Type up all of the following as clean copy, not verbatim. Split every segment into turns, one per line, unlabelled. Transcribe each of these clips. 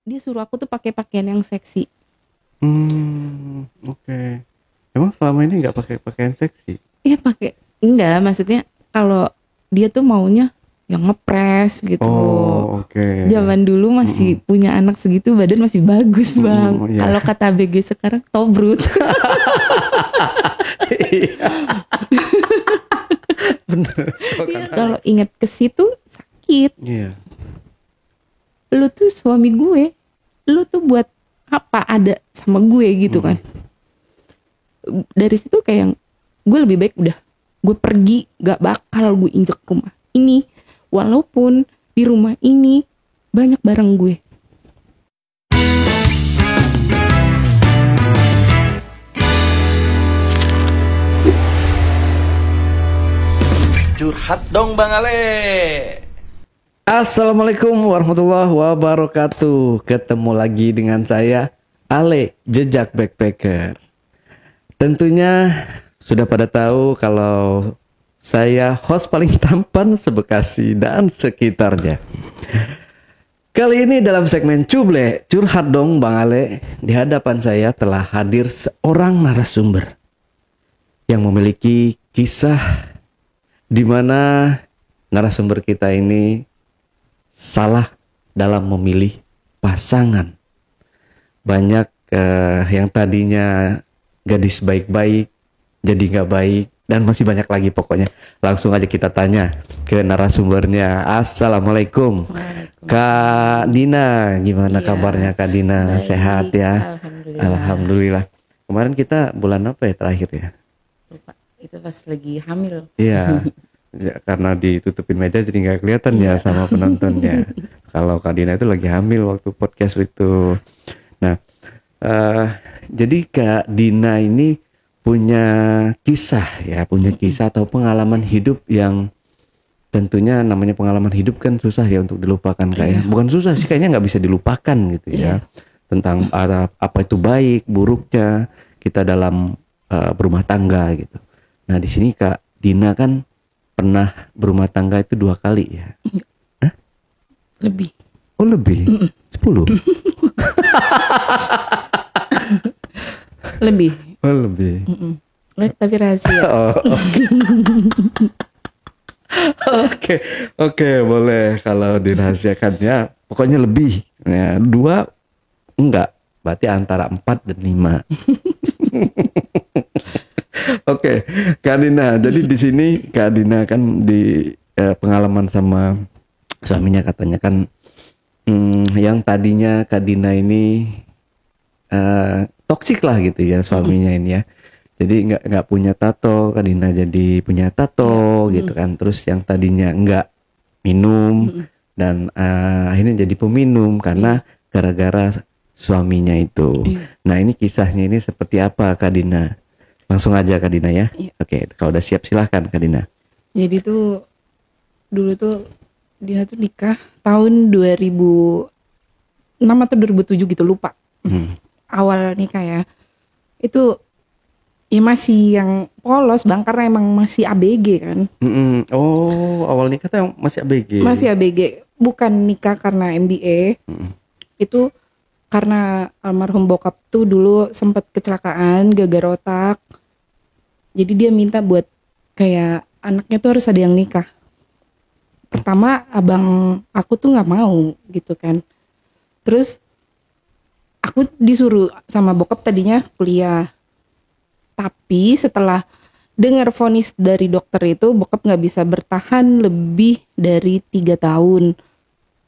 dia suruh aku tuh pakai pakaian yang seksi.
Oke. Emang selama ini nggak pakai pakaian seksi?
Iya pakai, enggak maksudnya kalau dia tuh maunya yang ngepres gitu.
Oh, oke.
Zaman dulu masih punya anak segitu badan masih bagus bang.
Iya.
Kalau kata BG sekarang tobrut.
Bener.
Kalau ingat ke situ sakit.
Iya.
Lu tuh suami gue, lu tuh buat apa ada sama gue gitu kan. Dari situ kayak yang gue lebih baik udah gue pergi, gak bakal gue injek rumah ini walaupun di rumah ini banyak barang gue.
Curhat dong Bang Ale.
Assalamualaikum warahmatullahi wabarakatuh. Ketemu lagi dengan saya Ale, Jejak Backpacker. Tentunya sudah pada tahu kalau saya host paling tampan se-Bekasi dan sekitarnya. Kali ini dalam segmen Cuble, Curhat dong Bang Ale, di hadapan saya telah hadir seorang narasumber yang memiliki kisah di mana narasumber kita ini salah dalam memilih pasangan. Banyak yang tadinya gadis baik-baik jadi nggak baik, dan masih banyak lagi pokoknya. Langsung aja kita tanya ke narasumbernya. Assalamualaikum Kak Dina, gimana kabarnya Kak Dina?
Baik,
Sehat ya? Alhamdulillah. Kemarin kita bulan apa ya terakhir ya?
Lupa, itu pas lagi hamil.
Iya, ya, karena ditutupin meja jadi nggak kelihatan ya sama penontonnya. Kalau Kak Dina itu lagi hamil waktu podcast itu. Nah, jadi Kak Dina ini punya kisah ya, punya kisah atau pengalaman hidup yang tentunya namanya pengalaman hidup kan susah ya untuk dilupakan Kak ya. Bukan susah sih, kayaknya nggak bisa dilupakan gitu ya. Tentang apa itu baik, buruknya kita dalam berumah tangga gitu. Nah di sini Kak Dina kan pernah berumah tangga itu 2 kali ya? Hah?
Lebih.
Oh lebih? 10?
Lebih.
Oh lebih.
Tapi rahasia.
Oh, oke, boleh kalau dirahasiakannya. Pokoknya lebih. Ya, 2 enggak. Berarti antara 4 dan 5. Oke, Kak Dina. Jadi di sini Kak Dina kan di pengalaman sama suaminya katanya kan yang tadinya Kak Dina ini toksik lah gitu ya suaminya ini ya. Jadi nggak punya tato, Kak Dina jadi punya tato gitu kan. Terus yang tadinya nggak minum dan akhirnya jadi peminum karena gara-gara suaminya itu. Nah ini kisahnya ini seperti apa Kak Dina? Langsung aja Kak Dina ya. Oke, kalau udah siap silahkan Kak Dina.
Jadi tuh dulu tuh Dina tuh nikah tahun 2006 atau 2007 gitu, lupa. Awal nikah ya. Itu ya masih yang polos bang, karena emang masih ABG kan.
Oh, awal nikah tuh masih ABG.
Masih ABG, bukan nikah karena MBA. Itu karena almarhum bokap tuh dulu sempat kecelakaan gagal otak. Jadi dia minta buat kayak anaknya tuh harus ada yang nikah. Pertama abang aku tuh nggak mau gitu kan. Terus aku disuruh sama bokap tadinya kuliah. Tapi setelah dengar vonis dari dokter itu, bokap nggak bisa bertahan lebih dari 3 tahun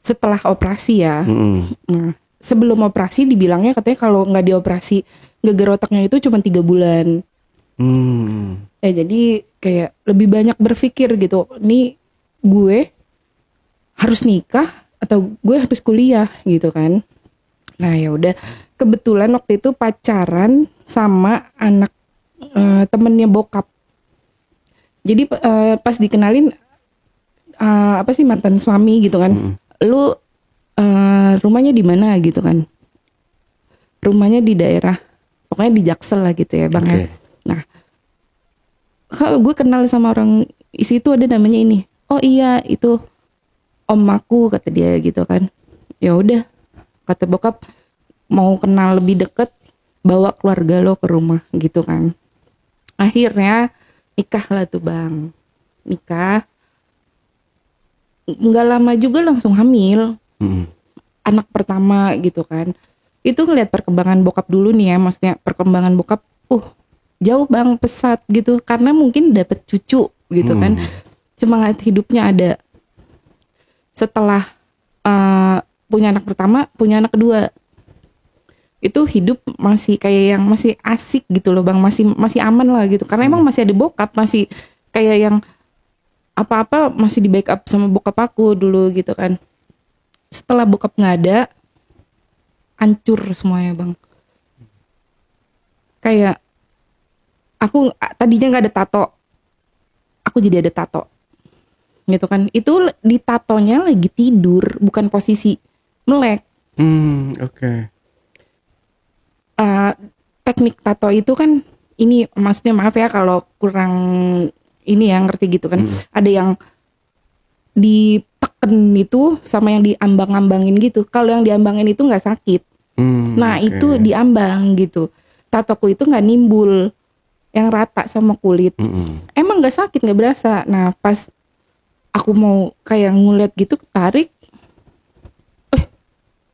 setelah operasi ya. Nah, sebelum operasi dibilangnya katanya kalau nggak dioperasi geger otaknya itu cuma 3 bulan. Jadi kayak lebih banyak berpikir gitu, nih gue harus nikah atau gue harus kuliah gitu kan. Nah ya udah, kebetulan waktu itu pacaran sama anak temennya bokap. Jadi pas dikenalin mantan suami gitu kan. Lu rumahnya di mana gitu kan. Rumahnya di daerah pokoknya di Jaksel lah gitu ya bang ya. Nah kalau gue kenal sama orang isi itu ada namanya ini. Oh iya itu om aku kata dia gitu kan. Ya udah Kata bokap mau kenal lebih deket, bawa keluarga lo ke rumah gitu kan. Akhirnya nikah lah tuh bang. Nikah. Nggak lama juga langsung hamil. Anak pertama gitu kan. Itu ngeliat perkembangan bokap dulu nih ya. Maksudnya perkembangan bokap jauh bang, pesat gitu. Karena mungkin dapet cucu gitu kan. Semangat hidupnya ada. Setelah punya anak pertama, punya anak kedua, itu hidup masih kayak yang masih asik gitu loh bang, masih aman lah gitu, karena emang masih ada bokap, masih kayak yang apa-apa masih di backup sama bokap aku dulu gitu kan. Setelah bokap nggak ada, hancur semuanya bang. Kayak aku tadinya nggak ada tato, aku jadi ada tato gitu kan. Itu di tatonya lagi tidur, bukan posisi melek.
Oke.
Teknik tato itu kan, ini maksudnya maaf ya kalau kurang ini yang ngerti gitu kan. Ada yang diteken itu sama yang diambang-ambangin gitu. Kalau yang diambangin itu nggak sakit. Nah itu diambang gitu. Tatoku itu nggak nimbul, yang rata sama kulit. Emang nggak sakit, nggak berasa. Nah pas aku mau kayak ngulet gitu, ketarik,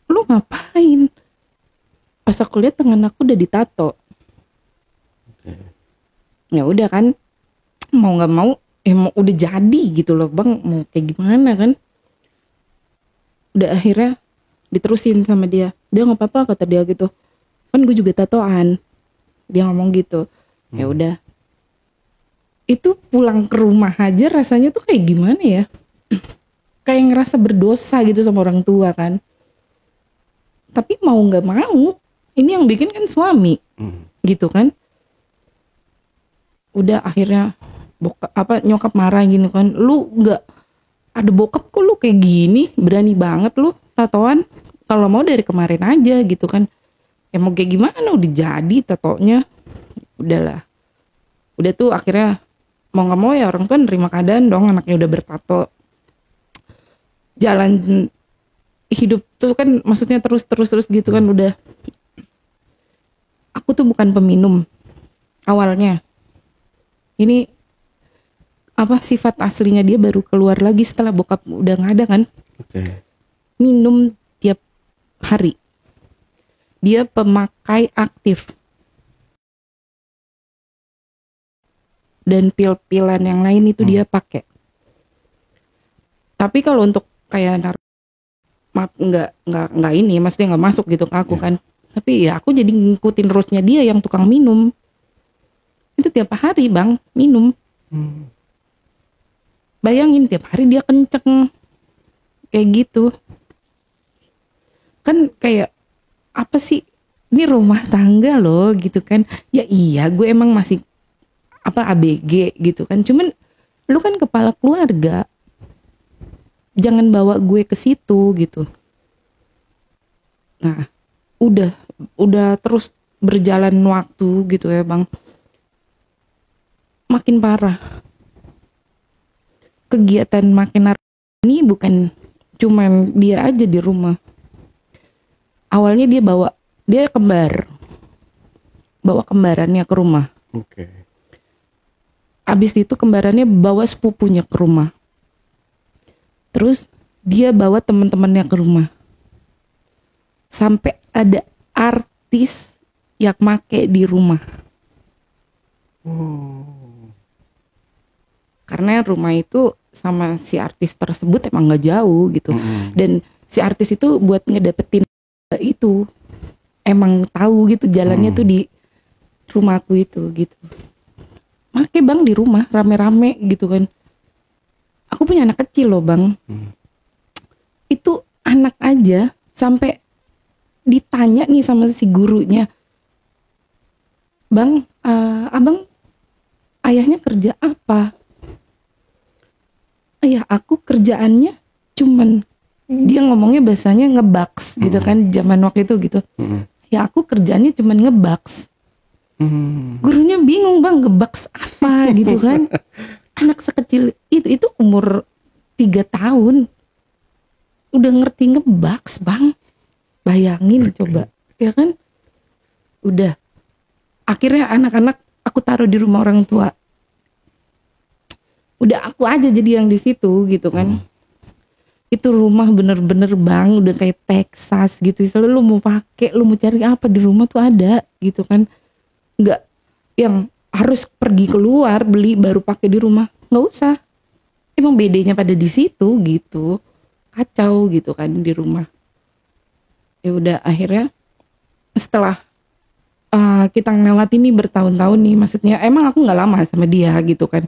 lu ngapain? Pas aku lihat tangan aku udah ditato. Ya udah kan, mau nggak mau emang udah jadi gitu loh bang, mau kayak gimana kan. Udah akhirnya diterusin sama dia nggak apa-apa kata dia gitu, kan gue juga tatoan, dia ngomong gitu. Ya udah, itu pulang ke rumah aja rasanya tuh kayak gimana ya, kayak ngerasa berdosa gitu sama orang tua kan. Tapi mau nggak mau, ini yang bikin kan suami, gitu kan. Udah akhirnya nyokap marah gini kan, lu nggak ada bokap kok lu kayak gini, berani banget lu tatoan, kalau mau dari kemarin aja gitu kan. Ya mau kayak gimana, udah jadi tatonya. Udahlah, udah tuh akhirnya mau nggak mau ya orang tua nerima keadaan dong, anaknya udah bertato. Jalan hidup tuh kan maksudnya terus gitu kan. Udah, aku tuh bukan peminum awalnya. Ini sifat aslinya dia baru keluar lagi setelah bokap udah nggak ada kan. Minum tiap hari. Dia pemakai aktif. Dan pil-pilan yang lain itu dia pakai. Tapi kalau untuk kayak nggak ini, maksudnya nggak masuk gitu ke aku kan. Tapi ya aku jadi ngikutin rulesnya dia yang tukang minum. Itu tiap hari bang minum. Bayangin tiap hari dia kenceng kayak gitu. Kan kayak apa sih, ini rumah tangga loh gitu kan. Ya iya, gue emang masih ABG gitu kan. Cuman lu kan kepala keluarga, jangan bawa gue ke situ gitu. Nah, udah terus berjalan waktu gitu ya bang, makin parah. Kegiatan makin ini bukan cuman dia aja di rumah. Awalnya dia bawa kembarannya ke rumah. Abis itu kembarannya bawa sepupunya ke rumah. Terus dia bawa teman-temannya ke rumah. Sampai ada artis yang make di rumah. Karena rumah itu sama si artis tersebut emang gak jauh gitu. Dan si artis itu buat ngedapetin itu emang tahu gitu jalannya tuh di rumahku itu gitu. Make bang di rumah rame-rame gitu kan. Aku punya anak kecil loh bang. Itu anak aja sampai ditanya nih sama si gurunya, bang, abang ayahnya kerja apa? Ayah aku kerjaannya cuman, dia ngomongnya bahasanya ngebaks gitu kan, zaman waktu itu gitu. Ya aku kerjaannya cuman ngebaks. Gurunya bingung bang, ngebaks apa gitu kan. Anak sekecil itu umur 3 tahun udah ngerti ngebaks bang. Bayangin coba, ya kan? Udah. Akhirnya anak-anak aku taruh di rumah orang tua. Udah aku aja jadi yang di situ gitu kan. Itu rumah bener-bener bang, udah kayak Texas gitu. Selalu lu mau pakai, lu mau cari apa di rumah tuh ada gitu kan. Nggak yang harus pergi keluar beli baru pakai di rumah, nggak usah. Emang bedanya pada di situ gitu, kacau gitu kan di rumah. Ya udah akhirnya setelah kita ngelewatin nih bertahun-tahun nih, maksudnya emang aku nggak lama sama dia gitu kan.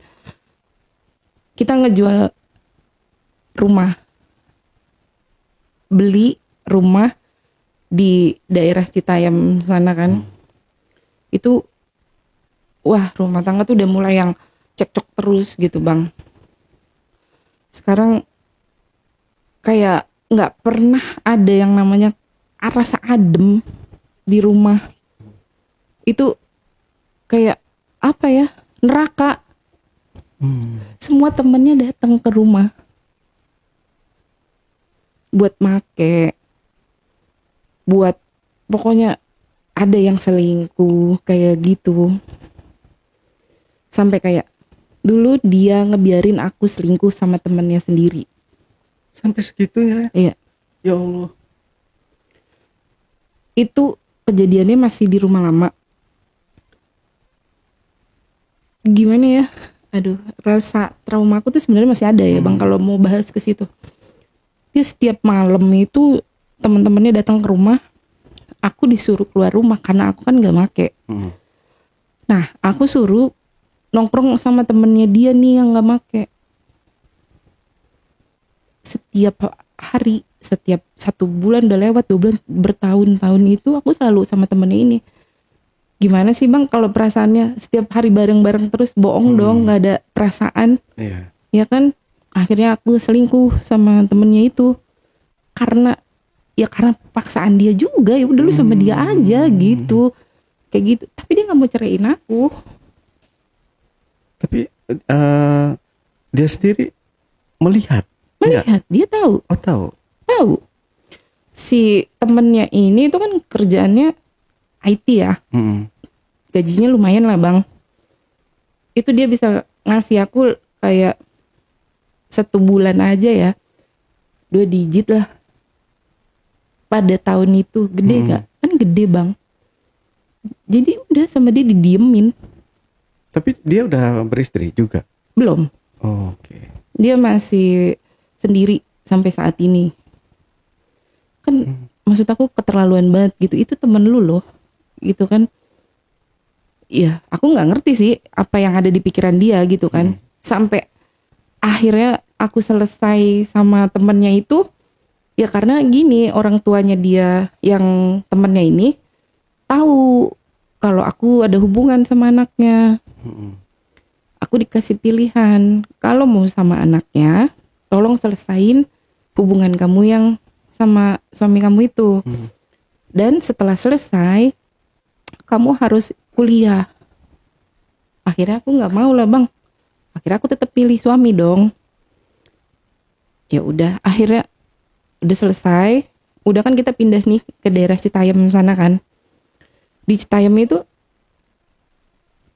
Kita ngejual rumah, beli rumah di daerah Citayam sana kan. Itu wah rumah tangga tuh udah mulai yang cekcok terus gitu bang. Sekarang kayak nggak pernah ada yang namanya rasa adem di rumah. Itu kayak apa ya, neraka. Semua temennya datang ke rumah buat make, buat pokoknya ada yang selingkuh kayak gitu. Sampai kayak dulu dia ngebiarin aku selingkuh sama temennya sendiri.
Sampai segitu ya?
Iya.
Ya Allah.
Itu kejadiannya masih di rumah lama. Gimana ya? Aduh, rasa trauma aku tuh sebenarnya masih ada ya bang kalau mau bahas ke situ. Dia setiap malam itu teman-temannya datang ke rumah, aku disuruh keluar rumah karena aku kan nggak make. Nah, aku suruh nongkrong sama temennya dia nih yang nggak make. Setiap hari, setiap 1 bulan udah lewat, 2 bulan, bertahun-tahun itu aku selalu sama temennya ini. Gimana sih bang kalau perasaannya setiap hari bareng-bareng terus, bohong dong, nggak ada perasaan.
Iya.
Ya kan, akhirnya aku selingkuh sama temennya itu karena paksaan dia juga. Ya udah lu sama dia aja gitu, kayak gitu. Tapi dia nggak mau ceraiin aku.
Tapi dia sendiri melihat.
Dia tahu.
Oh tahu.
Si temennya ini itu kan kerjaannya IT ya, gajinya lumayan lah bang. Itu dia bisa ngasih aku kayak 1 bulan aja ya 2 digit lah pada tahun itu. Gede gak? Kan gede bang. Jadi udah sama dia didiemin.
Tapi dia udah beristri juga?
Belum.
Oh, oke.
Dia masih sendiri sampai saat ini. Kan maksud aku keterlaluan banget gitu. Itu temen lu loh gitu kan. Ya aku nggak ngerti sih apa yang ada di pikiran dia gitu kan. Sampai akhirnya aku selesai sama temennya itu ya karena gini, orang tuanya dia yang temennya ini tahu kalau aku ada hubungan sama anaknya. Aku dikasih pilihan, kalau mau sama anaknya tolong selesain hubungan kamu yang sama suami kamu itu. Dan setelah selesai kamu harus kuliah. Akhirnya aku nggak mau lah bang. Akhirnya aku tetap pilih suami dong. Ya udah, akhirnya udah selesai. Udah kan kita pindah nih ke daerah Citayam sana kan. Di Citayam itu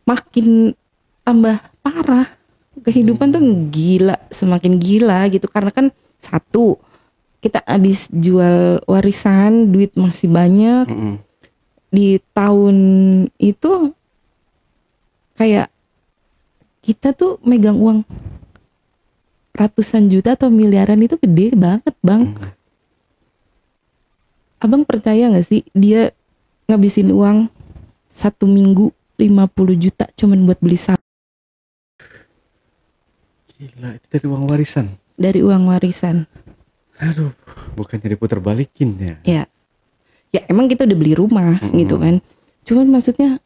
makin tambah parah. Kehidupan tuh gila, semakin gila gitu. Karena kan satu, kita habis jual warisan, duit masih banyak. Di tahun itu kayak kita tuh megang uang ratusan juta atau miliaran, itu gede banget bang. Abang percaya gak sih dia ngabisin uang 1 minggu 50 juta cuman buat beli saham.
Gila, itu dari uang warisan?
Dari uang warisan.
Aduh, bukannya diputar balikin ya?
Ya emang kita udah beli rumah gitu kan. Cuman maksudnya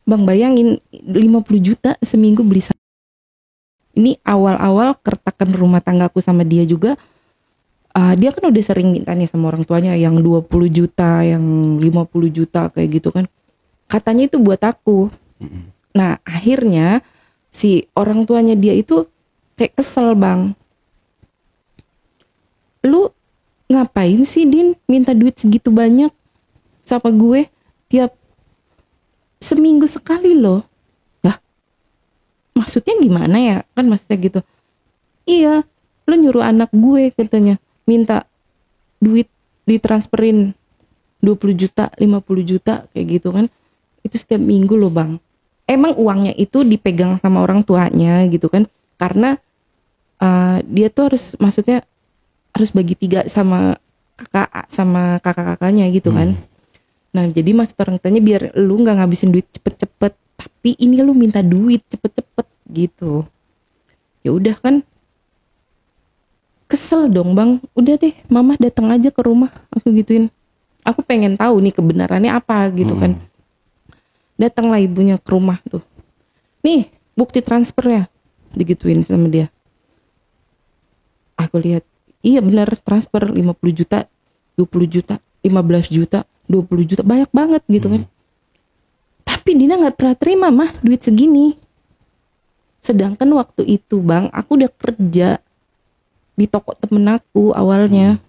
bang bayangin 50 juta seminggu beli saham. Ini awal-awal keretakan rumah tanggaku sama dia juga. Dia kan udah sering minta nih sama orang tuanya yang 20 juta, yang 50 juta kayak gitu kan. Katanya itu buat aku. Nah akhirnya si orang tuanya dia itu kayak kesel bang. Lu ngapain sih Din minta duit segitu banyak sama gue tiap seminggu sekali loh. Lah, maksudnya gimana ya? Kan maksudnya gitu. Iya, lo nyuruh anak gue katanya minta duit ditransferin 20 juta, 50 juta kayak gitu kan. Itu setiap minggu loh bang. Emang uangnya itu dipegang sama orang tuanya gitu kan. Karena dia tuh harus, maksudnya harus bagi 3 sama kakak-kakaknya gitu kan. Nah jadi maksud orang tuanya biar lu nggak ngabisin duit cepet-cepet. Tapi ini lu minta duit cepet-cepet gitu. Ya udah kan. Kesel dong bang. Udah deh mama datang aja ke rumah. Aku gituin. Aku pengen tahu nih kebenarannya apa gitu kan. Datanglah ibunya ke rumah tuh. Nih bukti transfernya. Digituin sama dia. Aku lihat. Iya benar transfer 50 juta. 20 juta. 15 juta. 20 juta. Banyak banget gitu kan. Tapi Dina gak pernah terima mah duit segini. Sedangkan waktu itu bang. Aku udah kerja. Di toko temen aku awalnya.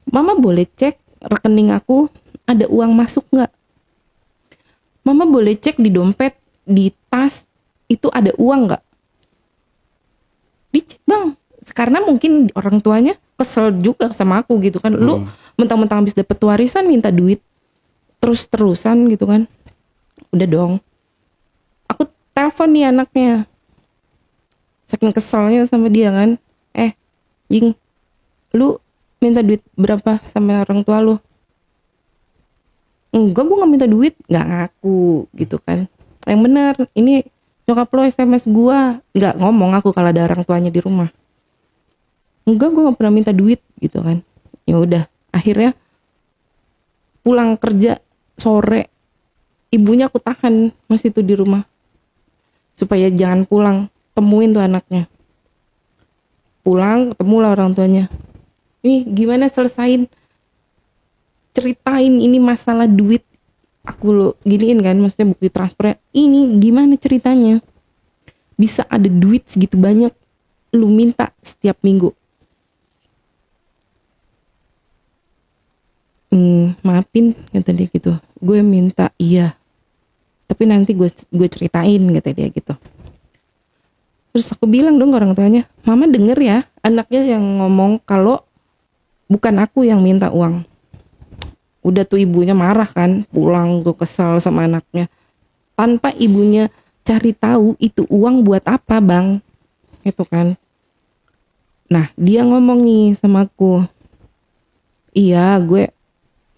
Mama boleh cek rekening aku. Ada uang masuk gak? Mama boleh cek di dompet, di tas, itu ada uang gak? Dicek bang. Karena mungkin orang tuanya kesel juga sama aku gitu kan. Lu mentang-mentang habis dapet warisan minta duit terus-terusan gitu kan. Udah dong. Aku telepon nih anaknya. Saking keselnya sama dia kan. Jing, lu minta duit berapa sama orang tua lu? Enggak, gue gak minta duit. Gak ngaku gitu kan. Yang bener, ini nyokap lo SMS gue. Gak ngomong aku kalau ada orang tuanya di rumah. Enggak, gue gak pernah minta duit gitu kan. Ya udah, akhirnya pulang kerja sore. Ibunya aku tahan masih tuh di rumah. Supaya jangan pulang. Temuin tuh anaknya. Pulang, ketemulah orang tuanya. Nih gimana selesain, ceritain ini masalah duit. Aku lo giniin kan, maksudnya bukti transfernya. Ini gimana ceritanya? Bisa ada duit segitu banyak, lu minta setiap minggu. Maafin kata dia gitu. Gue minta iya. Tapi nanti gue ceritain kata dia gitu. Terus aku bilang dong ke orang tuanya, mama denger ya anaknya yang ngomong kalau bukan aku yang minta uang. Udah tuh ibunya marah kan, pulang gue kesal sama anaknya. Tanpa ibunya cari tahu itu uang buat apa bang, gitu kan. Nah dia ngomong nih sama aku, iya gue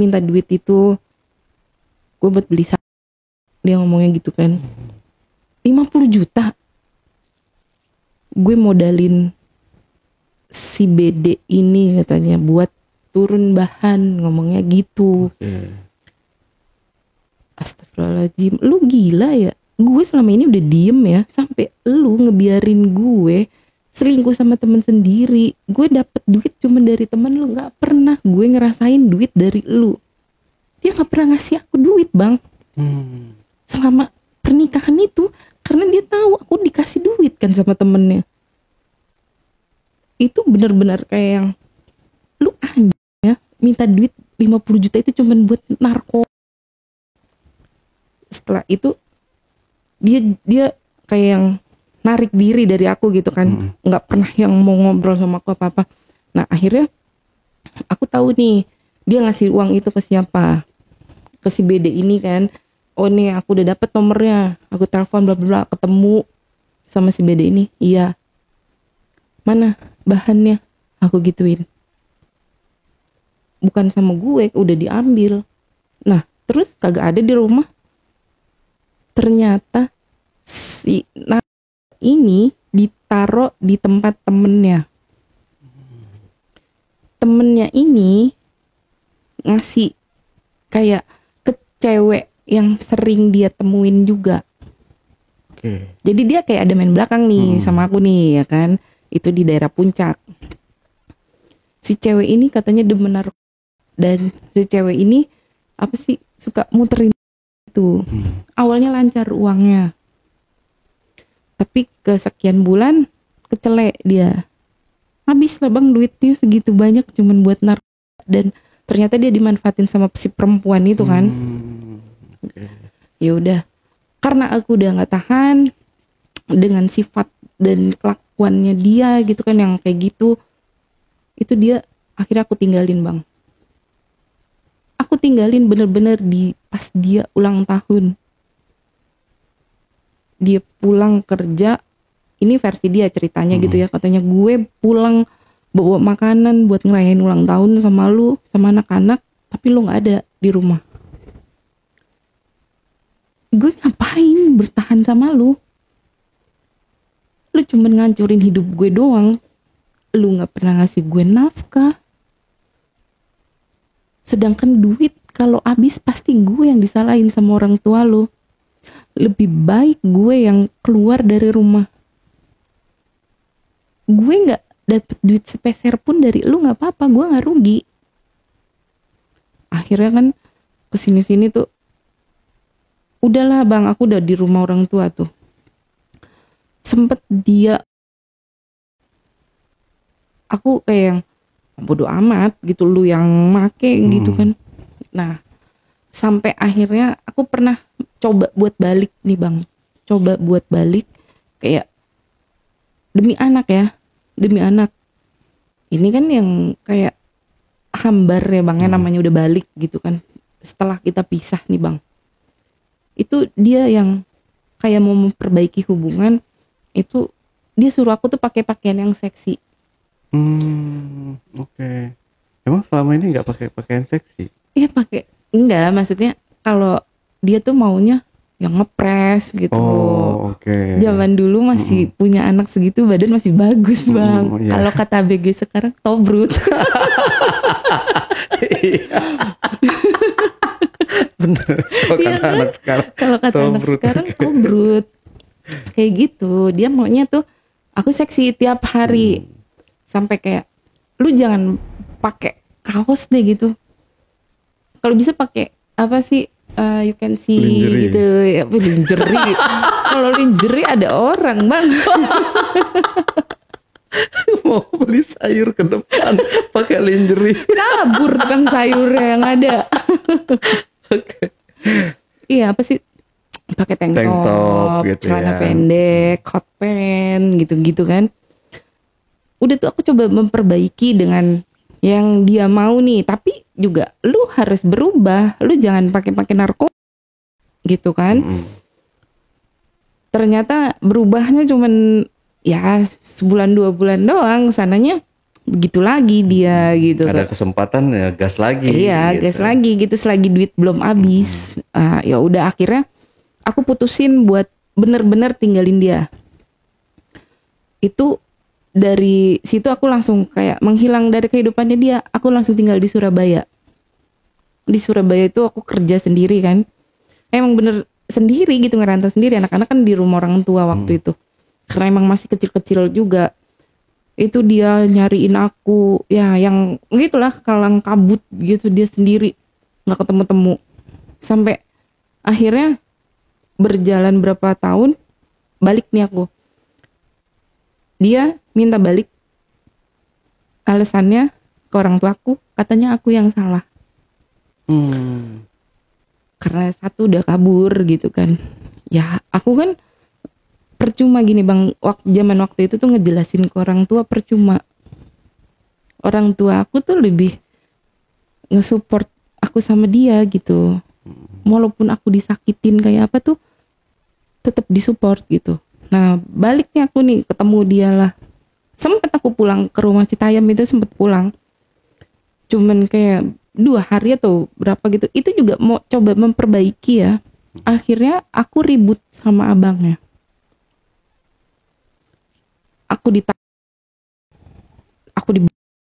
minta duit itu gue buat beli saham. Dia ngomongnya gitu kan. 50 juta gue modalin si BD ini katanya buat turun bahan, ngomongnya gitu. Astagfirullahaladzim, lu gila ya? Gue selama ini udah diem ya, sampai lu ngebiarin gue selingkuh sama temen sendiri. Gue dapet duit cuma dari temen lu, nggak pernah gue ngerasain duit dari lu. Dia nggak pernah ngasih aku duit bang. Selama pernikahan itu, karena dia tahu aku dikasih duit kan sama temennya. Itu benar-benar kayak yang lu anjing ya, minta duit 50 juta itu cuman buat narko. Setelah itu dia kayak yang narik diri dari aku gitu kan. Nggak pernah yang mau ngobrol sama aku apa-apa. Nah akhirnya aku tahu nih dia ngasih uang itu ke siapa, ke si BD ini kan. Oh nih aku udah dapet nomornya, aku telepon bla bla, ketemu sama si BD ini. Iya, mana bahannya, aku gituin. Bukan sama gue, udah diambil. Nah terus kagak ada di rumah. Ternyata si ini ditaruh di tempat temennya. Temennya ini ngasih kayak ke cewek yang sering dia temuin juga. Jadi dia kayak ada main belakang nih sama aku nih ya kan. Itu di daerah Puncak. Si cewek ini katanya demen narkoba. Dan si cewek ini apa sih suka muterin itu. Awalnya lancar uangnya. Tapi kesekian bulan kecelek dia. habis lah bang duitnya segitu banyak cuman buat narkoba, dan ternyata dia dimanfaatin sama si perempuan itu kan.
Oke.
Ya udah, karena aku udah nggak tahan dengan sifat dan kelakuannya dia gitu kan yang kayak gitu, itu dia akhirnya aku tinggalin bang. Aku tinggalin bener-bener di pas dia ulang tahun. Dia pulang kerja, ini versi dia ceritanya gitu ya, katanya gue pulang bawa makanan buat ngerayain ulang tahun sama lu sama anak-anak, tapi lu nggak ada di rumah. Gue ngapain bertahan sama lu? Lu cuman ngancurin hidup gue doang. Lu nggak pernah ngasih gue nafkah. Sedangkan duit kalau habis pasti gue yang disalahin sama orang tua lu. Lebih baik gue yang keluar dari rumah. Gue nggak dapet duit sepeser pun dari lu nggak apa-apa, gue nggak rugi. Akhirnya kan kesini-sini tuh, udahlah bang, aku udah di rumah orang tua tuh. Sempet dia, aku kayak yang bodo amat gitu, lu yang make gitu kan. Nah sampai akhirnya aku pernah coba buat balik nih bang, coba buat balik kayak demi anak ya, demi anak. Ini kan yang kayak hambar ya bang, ya namanya udah balik gitu kan. Setelah kita pisah nih bang, itu dia yang kayak mau memperbaiki hubungan, itu dia suruh aku tuh pakai pakaian yang seksi.
Oke. Emang selama ini nggak pakai pakaian seksi?
Iya pakai, enggak maksudnya kalau dia tuh maunya yang ngepres gitu.
Oh, oke.
Zaman dulu masih punya anak segitu badan masih bagus bang.
Iya.
Kalau kata ABG sekarang tobrut.
Bener. Kalau
Iya
kata
kan?
anak sekarang.
Kalau kata anak
tobrut.
sekarang tobrut. Kayak gitu. Dia maunya tuh aku seksi tiap hari. Sampai kayak lu jangan pakai kaos deh gitu. Kalau bisa pakai apa sih? You can see
Lingerie.
gitu ya, lingerie. Kalau lingerie ada orang bang.
Mau beli sayur ke depan pakai lingerie.
Kabur tukang sayurnya yang ada.
Oke.
Iya apa sih, pakai tank
Tank top
top,
gitu
celana
ya.
pendek, hot pants gitu-gitu kan. Udah tuh aku coba memperbaiki dengan yang dia mau nih, tapi juga lu harus berubah, lu jangan pakai narkoba gitu kan. Ternyata berubahnya cuman ya sebulan 2 bulan doang, sananya begitu lagi dia gitu
Ada
kan.
kesempatan ya gas lagi.
Iya,
gitu.
gas lagi gitu selagi duit belum habis. Ya udah akhirnya aku putusin buat bener-bener tinggalin dia. Itu dari situ aku langsung kayak menghilang dari kehidupannya dia. Aku langsung tinggal di Surabaya. Di Surabaya itu aku kerja sendiri kan. Emang bener sendiri gitu, ngerantau sendiri. Anak-anak kan di rumah orang tua waktu itu. Karena emang masih kecil-kecil juga. Itu dia nyariin aku. Ya yang gitulah kalang kabut gitu, dia sendiri. Gak ketemu-temu. Sampai akhirnya berjalan berapa tahun, balik nih aku. Dia minta balik, alasannya ke orang tuaku, katanya aku yang salah. Karena satu udah kabur gitu kan. Ya aku kan percuma gini bang, zaman waktu itu tuh ngejelasin ke orang tua percuma. Orang tua aku tuh lebih nge-support aku sama dia gitu. Walaupun aku disakitin kayak apa tuh tetap disupport gitu. Nah baliknya aku nih ketemu dia lah. Sempet aku pulang ke rumah Citayam itu, sempet pulang. Cuman kayak 2 hari atau berapa gitu. Itu juga mau coba memperbaiki ya. Akhirnya aku ribut sama abangnya. Aku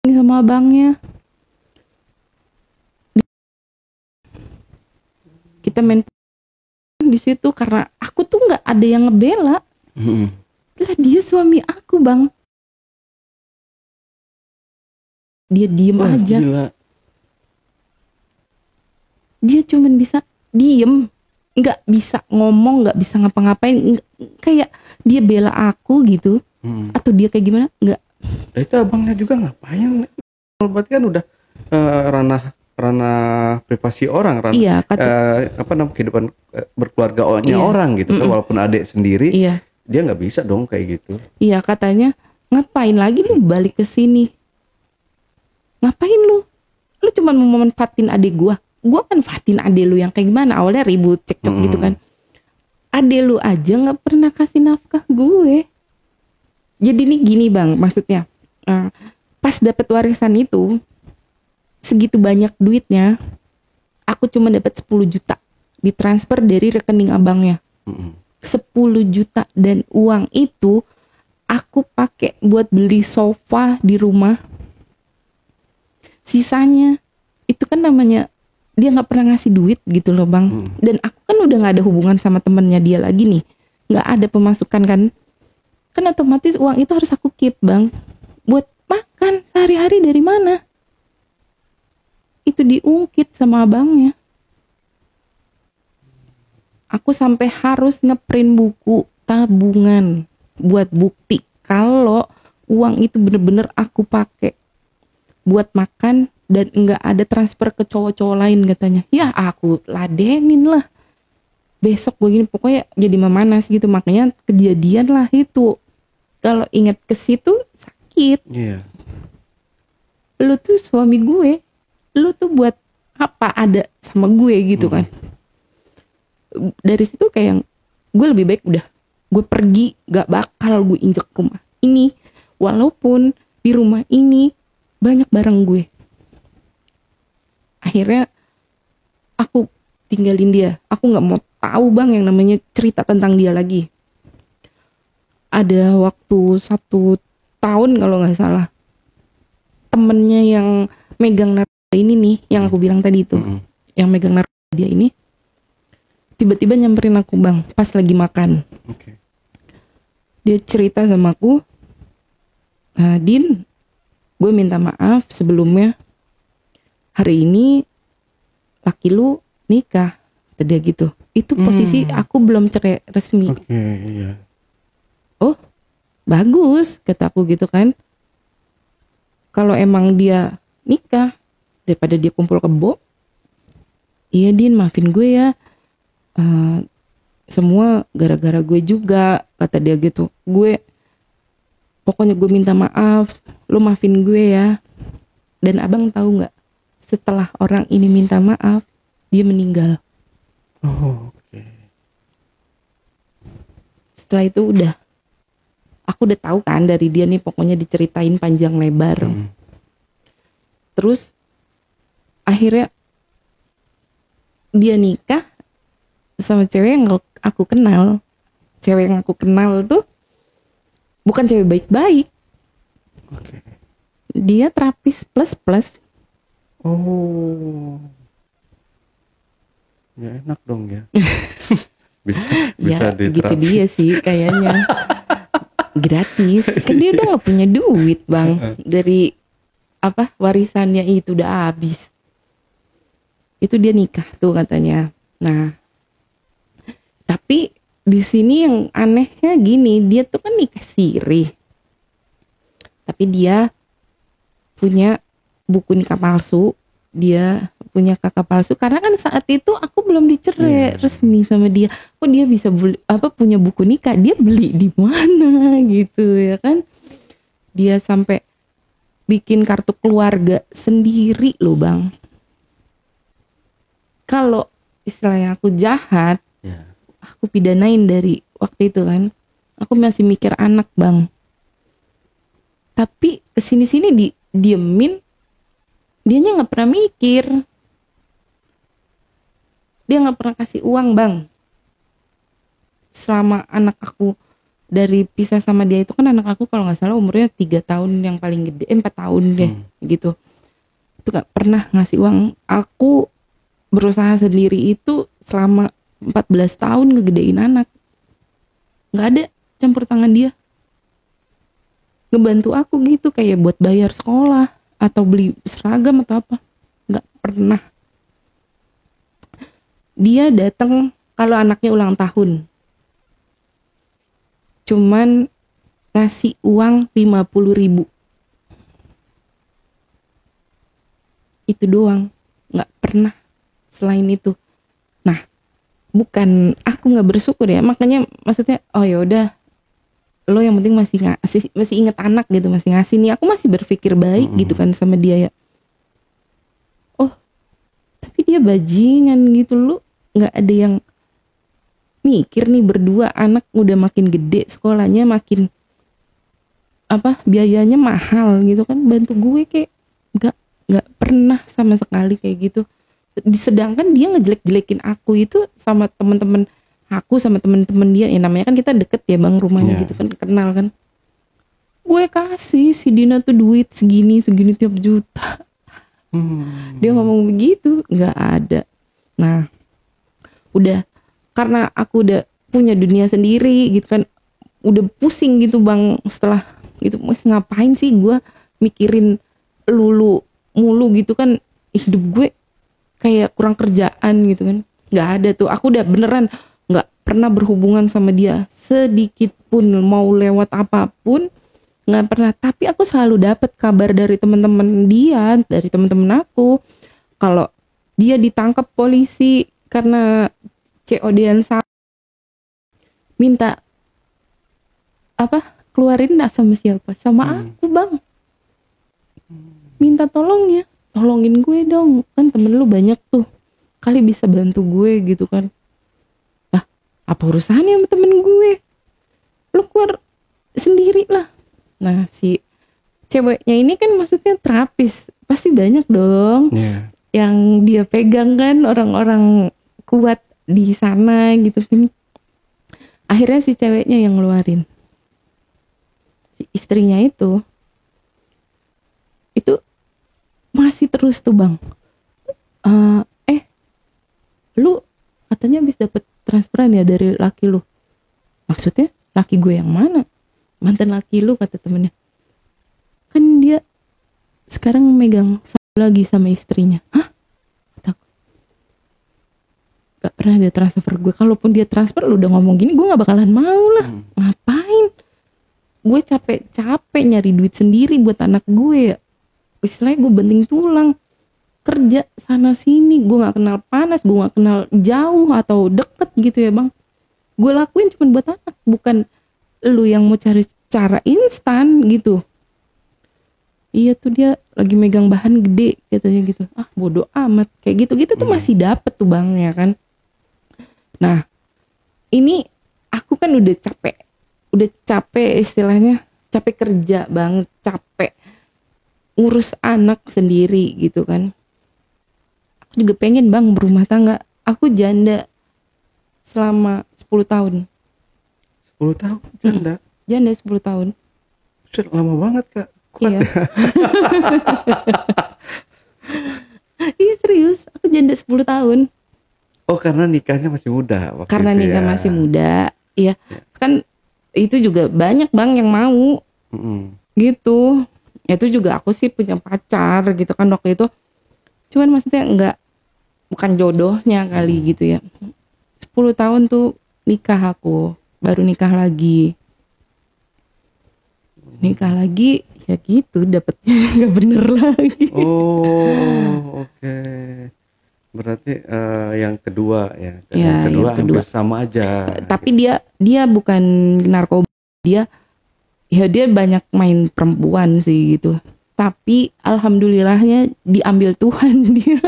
sama abangnya. Kita main di situ karena aku tuh nggak ada yang ngebela. Lah dia suami aku bang. Dia diem aja.
Gila.
Dia cuman bisa diem, nggak bisa ngomong, nggak bisa ngapa-ngapain. Kayak dia bela aku gitu, atau dia kayak gimana? Nggak.
Nah, itu abangnya juga ngapain? Berarti kan udah ranah privasi orang, ranah
Iya,
apa namanya kehidupan berkeluarganya
iya.
orang gitu kan, walaupun adik sendiri
Iya,
dia nggak bisa dong kayak gitu.
iya katanya ngapain lagi lu balik ke sini? Ngapain lu? Lu cuma mau manfaatin adik gua manfaatin adik lu yang kayak gimana? Awalnya ribut, cekcok gitu kan. Adik lu aja nggak pernah kasih nafkah gue. Jadi nih gini bang, maksudnya pas dapet warisan itu segitu banyak duitnya, aku cuma dapat 10 juta ditransfer dari rekening abangnya. 10 juta dan uang itu aku pakai buat beli sofa di rumah. Sisanya itu kan namanya dia nggak pernah ngasih duit gitu loh bang. Dan aku kan udah nggak ada hubungan sama temennya dia lagi nih, nggak ada pemasukan kan. Kan otomatis uang itu harus aku keep bang. Buat makan sehari-hari dari mana? Itu diungkit sama abangnya. Aku sampai harus ngeprint buku tabungan buat bukti kalau uang itu bener-bener aku pakai buat makan dan nggak ada transfer ke cowok-cowok lain katanya. Ya aku ladenin lah. Besok begini pokoknya jadi memanas gitu, makanya kejadian lah itu. Kalau ingat ke situ sakit.
Iya.
Lu tuh suami gue, lu tuh buat apa ada sama gue gitu kan. Dari situ kayak gue lebih baik udah gue pergi, gak bakal gue injek rumah ini, walaupun di rumah ini banyak barang gue. Akhirnya aku tinggalin dia. Aku nggak mau tahu bang yang namanya cerita tentang dia lagi. Ada waktu 1 tahun kalau nggak salah, temennya yang megang narkoba ini nih, yang aku bilang tadi itu, yang megang narkoba dia ini, tiba-tiba nyamperin aku bang, pas lagi makan. Dia cerita sama aku, Din, gue minta maaf sebelumnya. Hari ini laki lu nikah, tadi gitu. Itu posisi aku belum cerai resmi.
Iya.
Oh, bagus, kata aku gitu kan. Kalau emang dia nikah, daripada dia kumpul kebo, iya Din, maafin gue ya. Semua gara-gara gue juga, kata dia gitu. Pokoknya gue minta maaf, lu maafin gue ya. Dan abang tahu nggak? Setelah orang ini minta maaf, dia meninggal.
Oke.
Setelah itu aku udah tahu kan dari dia nih, pokoknya diceritain panjang lebar. Terus akhirnya dia nikah sama cewek yang aku kenal. Cewek yang aku kenal tuh bukan cewek baik-baik. Dia terapis plus.
Oh. Ya enak dong ya. bisa
Ya gitu
diterapi.
dia sih kayaknya. Gratis. Kan dia udah gak punya duit bang. Dari warisannya itu udah habis. Itu dia nikah tuh katanya. Nah, tapi di sini yang anehnya gini, dia tuh kan nikah siri. Tapi dia punya buku nikah palsu, dia punya kakak palsu, karena kan saat itu aku belum dicerai resmi sama dia. Kok dia bisa punya buku nikah, dia beli di mana gitu ya kan. Dia sampai bikin kartu keluarga sendiri loh bang. Kalau istilahnya aku jahat, aku pidanain dari waktu itu kan. Aku masih mikir anak bang. Tapi kesini-sini diemin, dianya nggak pernah mikir. Dia nggak pernah kasih uang bang. Selama anak aku dari pisah sama dia itu kan, anak aku kalau nggak salah umurnya 3 tahun yang paling gede, 4 tahun deh gitu. Itu nggak pernah ngasih uang. Aku berusaha sendiri itu selama 14 tahun ngegedein anak. Nggak ada campur tangan dia. Ngebantu aku gitu kayak buat bayar sekolah atau beli seragam atau apa. Nggak pernah. Dia datang kalau anaknya ulang tahun. Cuman ngasih uang 50.000 itu doang, nggak pernah selain itu. Nah, bukan aku nggak bersyukur ya, makanya maksudnya oh ya udah, lo yang penting masih inget anak gitu, masih ngasih nih, aku masih berpikir baik gitu kan sama dia ya. Oh, tapi dia bajingan gitu, lu nggak ada yang mikir nih berdua, anak udah makin gede, sekolahnya makin biayanya mahal gitu kan, bantu gue kayak nggak pernah sama sekali kayak gitu. Sedangkan dia ngejelek-jelekin aku itu sama temen-temen aku, sama temen-temen dia, ya namanya kan kita deket ya bang, rumahnya gitu kan, kenal kan. Gue kasih si Dina tuh duit segini tiap juta. Dia ngomong begitu, nggak ada. Nah, udah karena aku udah punya dunia sendiri gitu kan, udah pusing gitu bang setelah itu, ngapain sih gue mikirin lulu mulu gitu kan, hidup gue kayak kurang kerjaan gitu kan. Nggak ada tuh, aku udah beneran nggak pernah berhubungan sama dia sedikit pun, mau lewat apapun nggak pernah. Tapi aku selalu dapat kabar dari teman-teman dia, dari teman-teman aku, kalau dia ditangkap polisi karena COD-an, minta keluarin dah sama siapa, sama aku bang, minta tolongin gue dong, kan temen lu banyak tuh, kali bisa bantu gue gitu kan. Nah, apa urusannya sama temen gue, lu keluar sendiri lah. Nah, si ceweknya ini kan maksudnya terapis, pasti banyak dong yang dia pegang kan, orang-orang kuat di sana gitu kan. Akhirnya si ceweknya yang ngeluarin, si istrinya itu masih terus tuh bang, lu katanya habis dapet transferan ya dari laki lu. Maksudnya laki gue yang mana? Mantan laki lu, kata temennya. Kan dia sekarang megang lagi sama istrinya. Hah? Gak pernah dia transfer gue. Kalaupun dia transfer, lu udah ngomong gini, gue gak bakalan mau lah. Ngapain? Gue capek nyari duit sendiri buat anak gue ya. Istilahnya gue banting tulang, kerja sana sini, gue gak kenal panas, gue gak kenal jauh atau deket gitu ya bang. Gue lakuin cuma buat anak, bukan lu yang mau cari cara instan gitu. Iya tuh dia lagi megang bahan gede katanya gitu. Ah bodoh amat, kayak gitu tuh masih dapet tuh bang ya kan. Nah ini aku kan udah capek istilahnya, capek kerja banget, capek ngurus anak sendiri gitu kan. Aku juga pengen bang berumah tangga. Aku janda selama 10 tahun.
10 tahun janda?
Janda 10 tahun.
Sudah lama banget kak. Kuat
iya.
Ya?
Iya serius, aku janda 10 tahun.
Oh karena nikahnya masih muda waktu
karena
itu
nikah
ya.
masih muda. Iya kan itu juga banyak bang yang mau gitu. Itu juga aku sih punya pacar gitu kan waktu itu. Cuman maksudnya bukan jodohnya kali gitu ya. 10 tahun tuh nikah aku. Baru nikah lagi. Ya gitu dapetnya gak bener lagi.
Oh oke. Berarti yang kedua ya. Yang kedua hampir sama aja.
Tapi dia bukan narkoba. Dia banyak main perempuan sih gitu. Tapi alhamdulillahnya diambil Tuhan dia.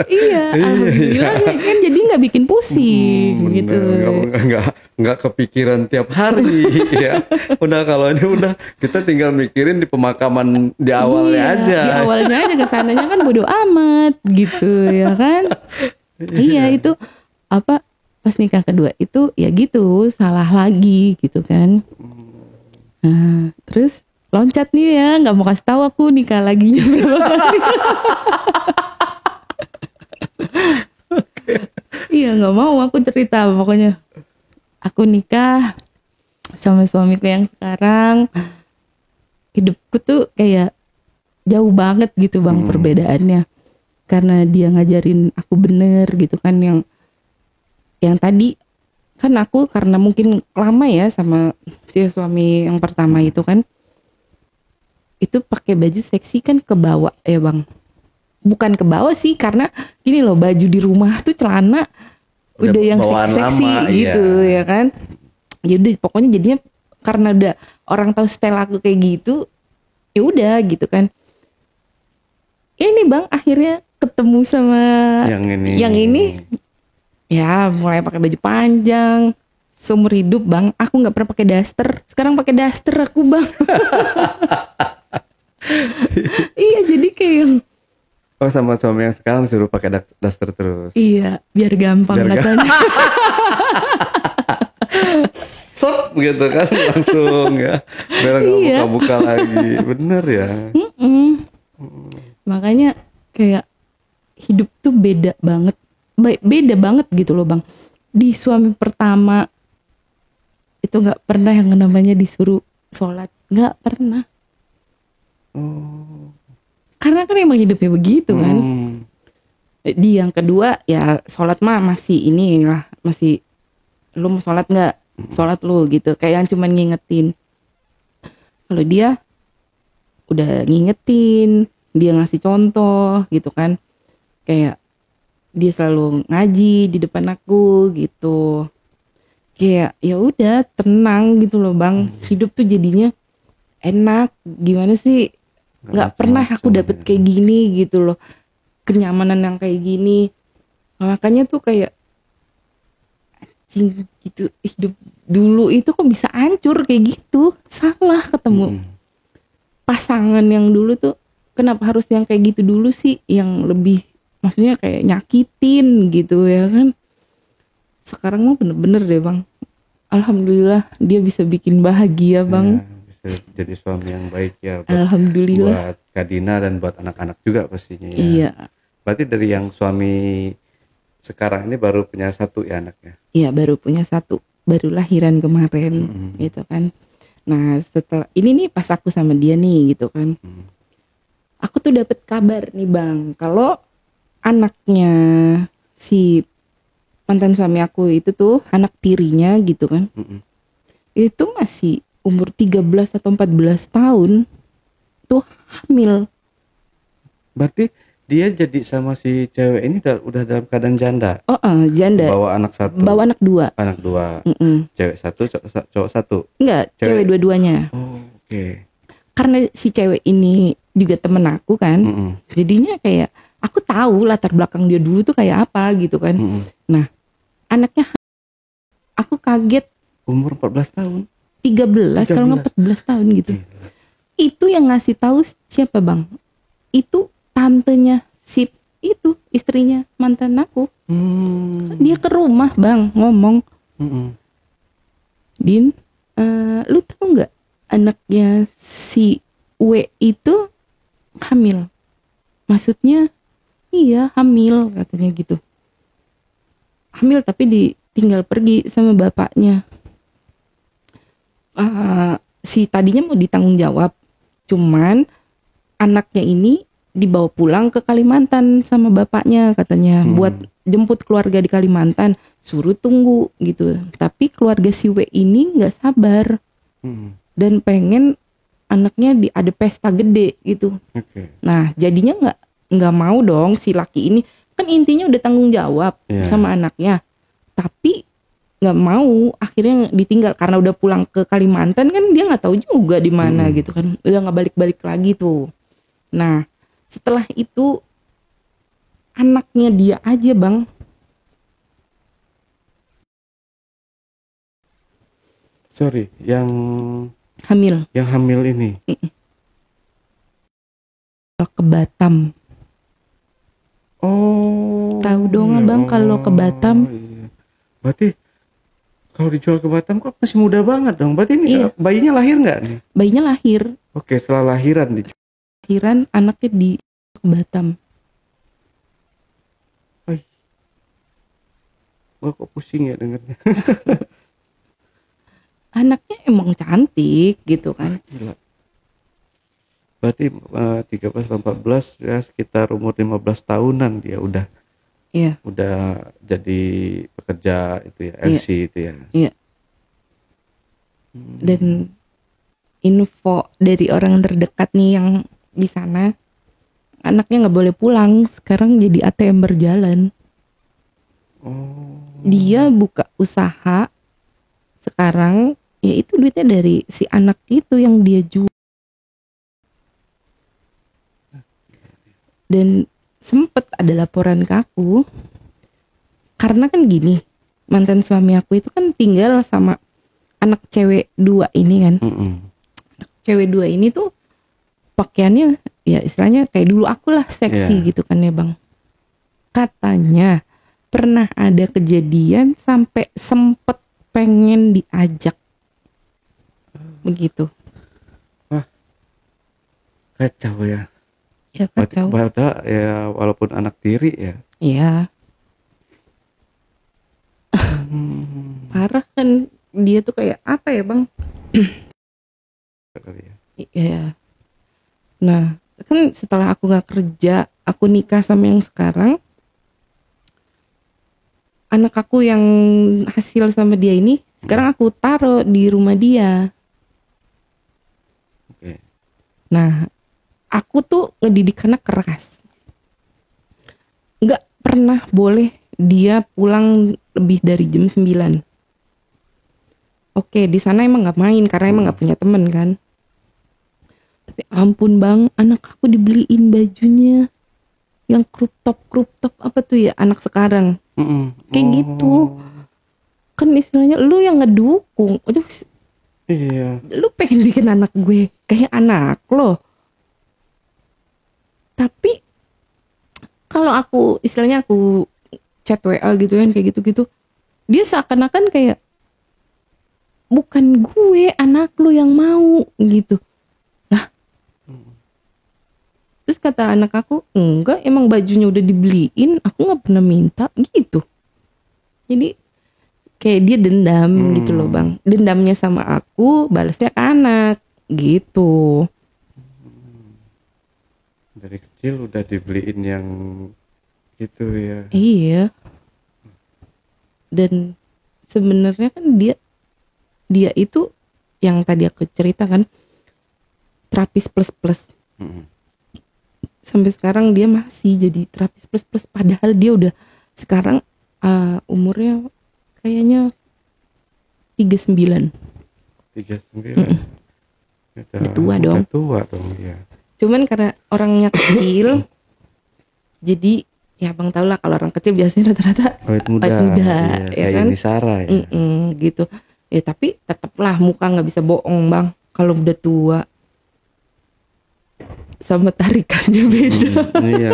Iya, alhamdulillahnya kan jadi nggak bikin pusing gitu.
Nggak kepikiran tiap hari ya. Udah kalau ini udah kita tinggal mikirin di pemakaman di awalnya aja.
Di awalnya aja, kesananya kan bodo amat gitu ya kan. Iya itu pas nikah kedua itu ya gitu, salah lagi gitu kan. Nah, terus loncat nih ya, nggak mau kasih tahu aku nikah laginya berapa kali. Iya nggak mau aku cerita, pokoknya aku nikah sama suamiku yang sekarang. Hidupku tuh kayak jauh banget gitu bang perbedaannya, karena dia ngajarin aku bener gitu kan. Yang tadi kan aku karena mungkin lama ya sama si suami yang pertama itu kan, itu pakai baju seksi kan ke bawah ya bang. Bukan ke bawah sih, karena gini loh, baju di rumah tuh celana udah yang
bawaan
seksi
lama,
gitu
iya.
ya kan. Jadi pokoknya jadinya karena udah orang tahu style aku kayak gitu, ya udah gitu kan. Ini bang akhirnya ketemu sama
Yang ini.
ya mulai pakai baju panjang. Seumur hidup bang, aku nggak pernah pakai daster. Sekarang pakai daster aku bang. Iya jadi kayak
Oh, sama suami yang sekarang suruh pakai daster terus.
iya biar gampang
Biar
katanya.
Sep gitu kan langsung ya. Biar nggak
Iya.
buka-buka lagi. Bener ya.
Makanya kayak hidup tuh beda banget. Beda banget gitu loh bang. Di suami pertama itu nggak pernah yang namanya disuruh sholat, nggak pernah. Karena kan emang hidupnya begitu kan. Di yang kedua ya sholat mah masih inilah, masih lu mau sholat nggak, sholat lu gitu, kayak yang cuman ngingetin. Kalau dia udah ngingetin, dia ngasih contoh gitu kan, kayak dia selalu ngaji di depan aku gitu, kayak ya udah tenang gitu loh bang. Hidup tuh jadinya enak. Gimana sih, nggak pernah aku dapet kayak gini gitu loh, kenyamanan yang kayak gini. Makanya tuh kayak anjing gitu, hidup dulu itu kok bisa hancur kayak gitu. Salah ketemu pasangan yang dulu tuh, kenapa harus yang kayak gitu dulu sih, yang lebih maksudnya kayak nyakitin gitu ya kan. Sekarang mah bener-bener deh bang, alhamdulillah dia bisa bikin bahagia bang.
Ya, bisa jadi suami yang baik ya buat,
Alhamdulillah.
buat Kak Dina dan buat anak-anak juga pastinya ya.
Iya.
Berarti dari yang suami sekarang ini baru punya satu ya anaknya.
Iya baru punya satu, baru lahiran kemarin gitu kan. Nah setelah ini nih pas aku sama dia nih gitu kan, aku tuh dapat kabar nih bang, kalau anaknya si mantan suami aku itu tuh, anak tirinya gitu kan, itu masih umur 13 atau 14 tahun tuh hamil.
Berarti dia jadi sama si cewek ini udah dalam keadaan janda.
Janda.
Bawa anak satu.
Bawa anak dua.
Anak dua. Cewek satu, cowok satu.
Enggak, cewek dua-duanya.
Oh, oke.
Karena si cewek ini juga temen aku kan, jadinya kayak aku tahu latar belakang dia dulu tuh kayak apa gitu kan. Nah, anaknya aku kaget,
Umur 14 tahun.
13 kalau nggak 14 tahun gitu. Itu yang ngasih tahu siapa bang? Itu tantenya si itu, istrinya mantan aku. Dia ke rumah bang ngomong, Din, lu tahu nggak anaknya si W itu hamil? Maksudnya iya hamil katanya gitu. Hamil tapi ditinggal pergi sama bapaknya. Si tadinya mau ditanggung jawab, cuman anaknya ini dibawa pulang ke Kalimantan sama bapaknya katanya, buat jemput keluarga di Kalimantan, suruh tunggu gitu. Tapi keluarga si W ini nggak sabar dan pengen anaknya ada pesta gede gitu. Nah jadinya nggak mau dong si laki ini, kan intinya udah tanggung jawab sama anaknya, tapi nggak mau, akhirnya ditinggal karena udah pulang ke Kalimantan kan, dia nggak tahu juga di mana gitu kan, udah nggak balik-balik lagi tuh. Nah setelah itu anaknya dia aja bang
yang
hamil
ini
ke Batam.
Oh,
tahu dong abang kalau ke Batam.
Iya. Berarti kalau dijual ke Batam kok masih muda banget dong. Berarti ini bayinya lahir nggak nih?
Bayinya lahir.
Oke, setelah lahiran
anaknya di Batam.
Gua kok pusing ya dengarnya.
Anaknya emang cantik gitu kan.
Gila. Berarti 13-14 ya, sekitar umur 15 tahunan dia udah jadi pekerja itu ya, LC itu ya.
Iya. Dan info dari orang terdekat nih yang di sana, anaknya nggak boleh pulang, sekarang jadi ATM berjalan. Dia buka usaha sekarang, ya itu duitnya dari si anak itu yang dia jual. Dan sempet ada laporan ke aku, karena kan gini, mantan suami aku itu kan tinggal sama anak cewek 2 ini kan. Cewek 2 ini tuh pakaiannya ya istilahnya kayak dulu aku lah, seksi gitu kan ya bang. Katanya pernah ada kejadian sampai sempet pengen diajak begitu.
Kacau ya.
Ya kacau.
Kepada ya walaupun anak tiri ya.
Iya. Parah kan, dia tuh kayak apa ya bang? Iya. Nah kan setelah aku gak kerja, aku nikah sama yang sekarang, anak aku yang hasil sama dia ini sekarang aku taruh di rumah dia. Nah aku tuh ngedidik anak keras, nggak pernah boleh dia pulang lebih dari jam 9. Oke, di sana emang nggak main karena emang nggak punya temen kan. Tapi ampun bang, anak aku dibeliin bajunya yang crop top apa tuh ya anak sekarang. Kayak gitu. Kan istilahnya lu yang ngedukung.
Iya.
Lu pengen bikin anak gue kayak anak lo. Tapi kalau aku istilahnya aku chat WA gitu kan kayak gitu-gitu, dia seakan-akan kayak bukan gue, anak lu yang mau gitu. Lah. Terus kata anak aku, enggak, emang bajunya udah dibeliin, aku nggak pernah minta gitu. Jadi kayak dia dendam gitu loh bang. Dendamnya sama aku, balasnya ke anak gitu.
Dari kecil udah dibeliin yang gitu ya.
Iya. Dan sebenarnya kan dia itu yang tadi aku ceritakan terapis plus. Sampai sekarang dia masih jadi terapis plus padahal dia udah sekarang umurnya kayaknya 39. Udah tua dong.
Udah tua dong ya.
Cuman karena orangnya kecil jadi ya bang tau lah kalau orang kecil biasanya rata-rata
awet muda
ya
kayak
kan?
Yuni Sara ya.
Gitu ya, tapi tetaplah muka nggak bisa bohong bang kalau udah tua, sama tarikannya beda.
Iya.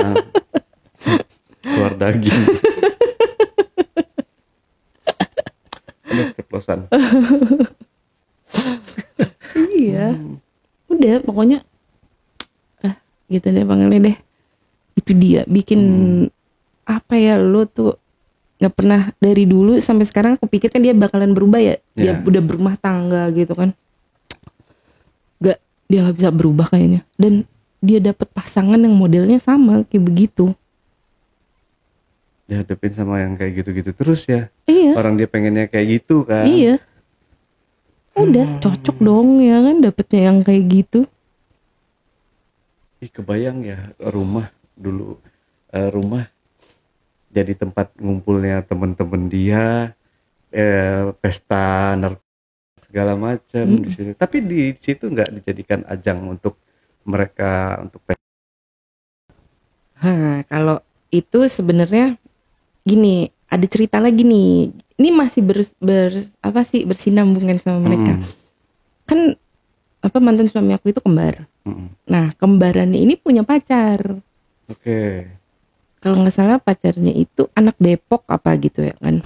Keluar daging. Aduh keplosan.
Iya. Udah pokoknya gitu deh bang Eli deh. Itu dia bikin apa ya, lo tuh nggak pernah dari dulu sampai sekarang aku pikir kan dia bakalan berubah ya. Dia udah berumah tangga gitu kan. Dia nggak bisa berubah kayaknya. Dan dia dapat pasangan yang modelnya sama kayak begitu.
Dihadapin sama yang kayak gitu-gitu terus ya.
Iya.
Orang dia pengennya kayak gitu kan.
Iya. Udah cocok dong ya kan dapetnya yang kayak gitu.
Kebayang ya rumah dulu, rumah jadi tempat ngumpulnya temen-temen dia, pesta segala macam di situ. Tapi di situ nggak dijadikan ajang untuk mereka untuk pesta.
Kalau itu sebenarnya gini, ada cerita lagi nih. Ini masih bersinambungan sama mereka. Kan mantan suami aku itu kembar. Nah, kembarannya ini punya pacar.
Oke.
Kalau nggak salah pacarnya itu anak Depok apa gitu ya kan.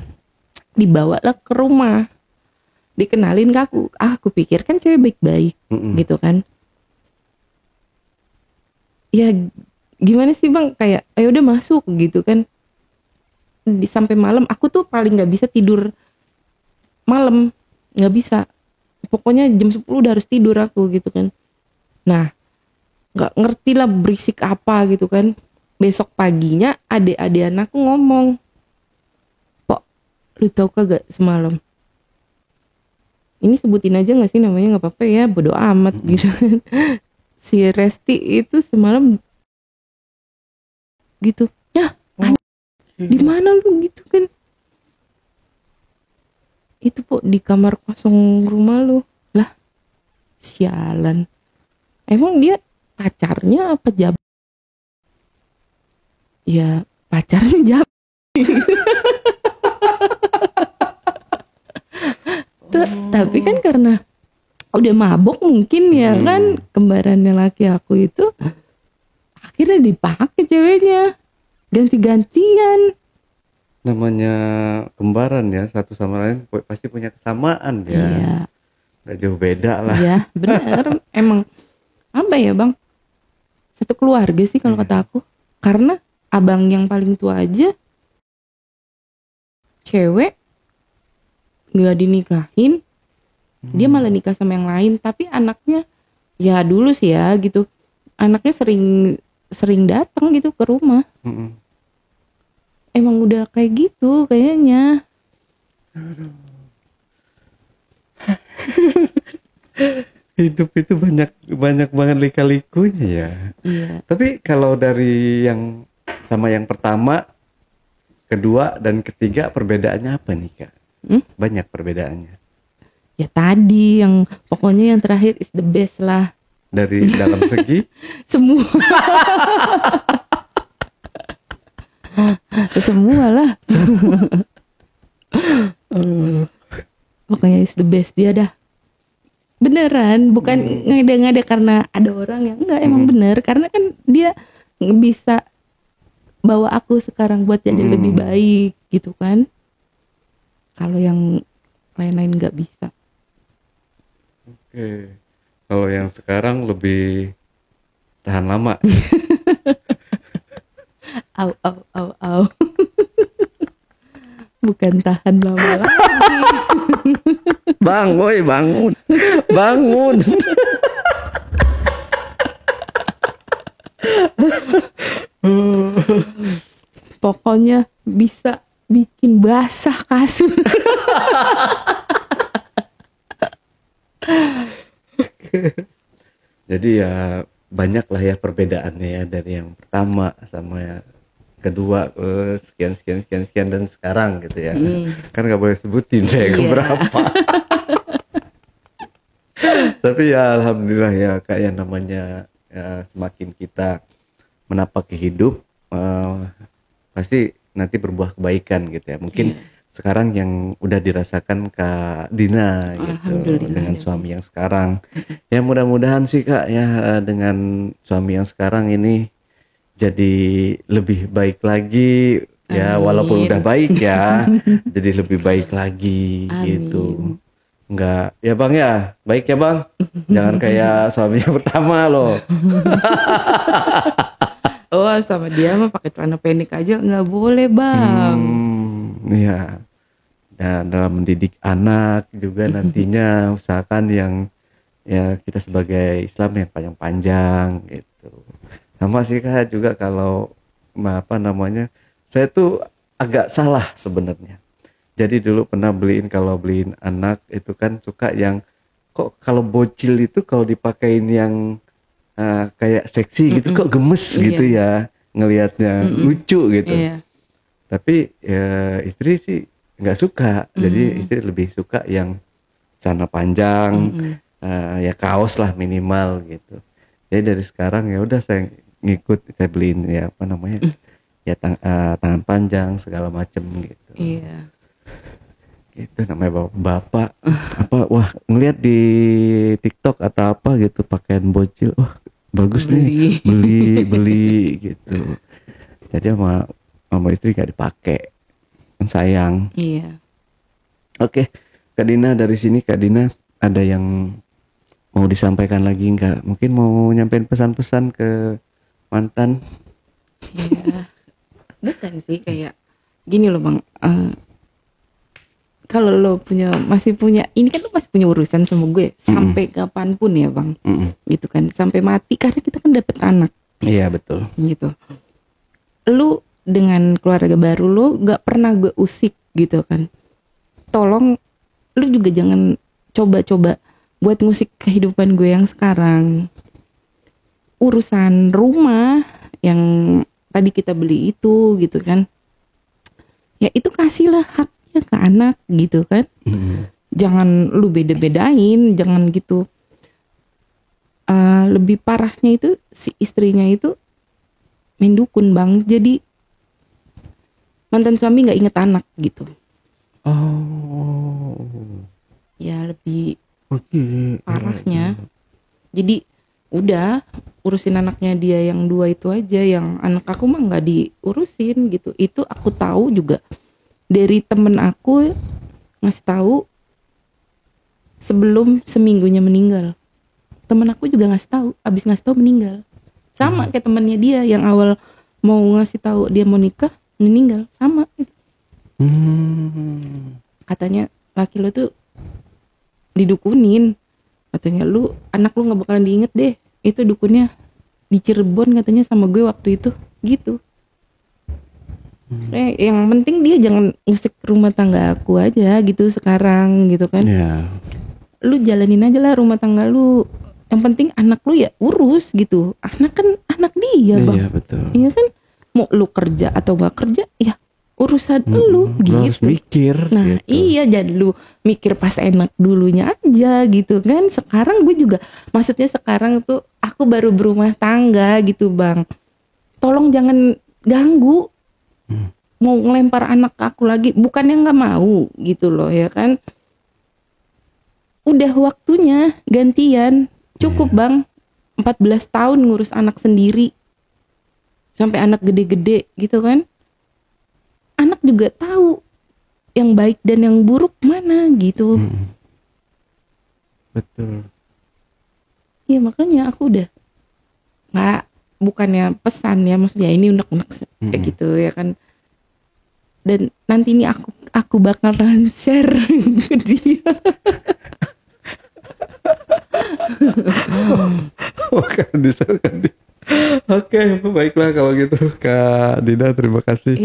Dibawalah ke rumah. Dikenalin ke aku. Aku pikir kan cewek baik-baik gitu kan. Ya gimana sih bang, kayak ayo udah masuk gitu kan. Sampai malam aku tuh paling nggak bisa tidur malam, nggak bisa. Pokoknya jam 10 udah harus tidur aku gitu kan. Nah, nggak ngerti lah berisik apa gitu kan. Besok paginya adik-adik anakku ngomong, "Pok, lu tahu kagak semalam ini sebutin aja nggak sih namanya, nggak apa-apa ya, bodo amat gitu kan. Si Resti itu semalam gitu, ya di mana lu gitu kan, itu po di kamar kosong rumah lu lah, sialan. Emang dia pacarnya apa ya pacarnya tapi kan karena udah mabok mungkin ya kan, kembarannya laki aku itu akhirnya dipakai ceweknya, ganti-gantian.
Namanya kembaran ya, satu sama lain pasti punya kesamaan ya.
Iya.
Gak jauh beda lah.
Iya bener. Emang apa ya bang, satu keluarga sih kalau kata aku. Karena abang yang paling tua aja cewek, nggak dinikahin, dia malah nikah sama yang lain. Tapi anaknya ya dulu sih ya gitu, anaknya sering datang gitu ke rumah. Emang udah kayak gitu kayaknya.
Hidup itu banyak banget lika-likunya ya.
Iya.
Tapi kalau dari yang sama yang pertama, kedua dan ketiga perbedaannya apa nih Kak? Banyak perbedaannya.
Ya tadi yang pokoknya yang terakhir is the best lah.
Dari dalam segi
Semua. Semua lah. Pokoknya is the best dia dah. Beneran, bukan ngada-ngada karena ada orang yang enggak, emang bener. Karena kan dia bisa bawa aku sekarang buat jadi lebih baik gitu kan. Kalau yang lain-lain nggak bisa.
Oke. Kalau yang sekarang lebih tahan lama.
Au au au au. Bukan tahan lama lagi.
Bang, woi bangun. Bangun.
Pokoknya bisa bikin basah kasur.
Jadi ya banyak lah ya perbedaannya ya, dari yang pertama sama yang kedua, sekian dan sekarang gitu ya. Kan nggak boleh sebutin saya keberapa. Tapi ya alhamdulillah ya Kak, yang namanya ya, semakin kita menapak hidup pasti nanti berbuah kebaikan gitu ya. Mungkin sekarang yang udah dirasakan Kak Dina gitu dengan suami yang sekarang. Ya mudah-mudahan sih Kak ya, dengan suami yang sekarang ini jadi lebih baik lagi ya. Walaupun udah baik ya, jadi lebih baik lagi gitu. Enggak ya Bang ya, baik ya Bang. Jangan kayak suami yang pertama loh.
Oh sama dia mah pakai celana pendek aja nggak boleh bang.
Iya. Dan dalam mendidik anak juga nantinya usahakan yang ya kita sebagai Islam yang panjang-panjang gitu. Sama sih Kak juga kalau apa namanya, saya tuh agak salah sebenarnya. Jadi dulu pernah kalau beliin anak itu kan suka yang kok kalau bocil itu kalau dipakein yang kayak seksi gitu kok gemes gitu ya ngelihatnya, lucu gitu. Tapi ya istri sih nggak suka. Jadi istri lebih suka yang celana panjang, ya kaos lah minimal gitu. Jadi dari sekarang ya udah saya ngikut, saya beliin ya apa namanya ya tangan panjang segala macem gitu.
Iya.
Gitu namanya bapak apa, wah ngelihat di TikTok atau apa gitu pakaian bocil, wah bagus nih, beli gitu. Jadi sama istri gak dipakai, kan sayang.
Iya.
Oke, Kak Dina, dari sini Kak Dina ada yang mau disampaikan lagi nggak? Mungkin mau nyampein pesan-pesan ke mantan?
Iya. Bukan sih, kayak gini loh bang. Kalau lo masih punya, ini kan lo masih punya urusan sama gue sampai kapanpun ya bang, gitu kan, sampai mati, karena kita kan dapet anak.
Iya betul.
Gitu. Lu dengan keluarga baru lo gak pernah gue usik gitu kan. Tolong lu juga jangan coba-coba buat ngusik kehidupan gue yang sekarang. Urusan rumah yang tadi kita beli itu gitu kan, ya itu kasihlah haknya ke anak gitu kan. Jangan lu beda-bedain, jangan gitu. Lebih parahnya itu si istrinya itu main dukun bang, jadi mantan suami nggak inget anak gitu.
Oh,
Ya lebih
oke.
parahnya. Jadi udah urusin anaknya dia yang 2 itu aja, yang anak aku mah nggak diurusin gitu. Itu aku tahu juga dari temen aku ngasih tahu sebelum seminggunya meninggal. Temen aku juga ngasih tahu, abis ngasih tahu meninggal. Sama kayak temennya dia yang awal mau ngasih tahu dia mau nikah, meninggal sama gitu. Katanya laki lo tuh didukunin, katanya lu anak lu nggak bakalan diinget deh, itu dukunnya di Cirebon katanya sama gue waktu itu gitu. Yang penting dia jangan ngusik rumah tangga aku aja gitu sekarang gitu kan. Lu jalanin aja lah rumah tangga lu, yang penting anak lu ya urus gitu. Anak kan anak dia bang.
Iya betul.
Iya kan, mau lu kerja atau gak kerja ya urusan lu gitu.
Lu harus mikir.
Nah
gitu.
iya, jadi lu mikir pas enak dulunya aja gitu kan. Sekarang gue juga, maksudnya sekarang tuh aku baru berumah tangga gitu bang. Tolong jangan ganggu. Mau ngelempar anak aku lagi, bukannya gak mau gitu loh ya kan. Udah waktunya gantian. Cukup bang, 14 tahun ngurus anak sendiri. Sampai anak gede-gede gitu kan. Anak juga tahu yang baik dan yang buruk mana gitu.
Betul.
Ya makanya aku udah nggak, bukannya pesan ya, maksudnya ini unek-unek kayak gitu ya kan. Dan nanti ini aku bakalan share ke dia.
Oke, baiklah kalau gitu Kak Dina, terima kasih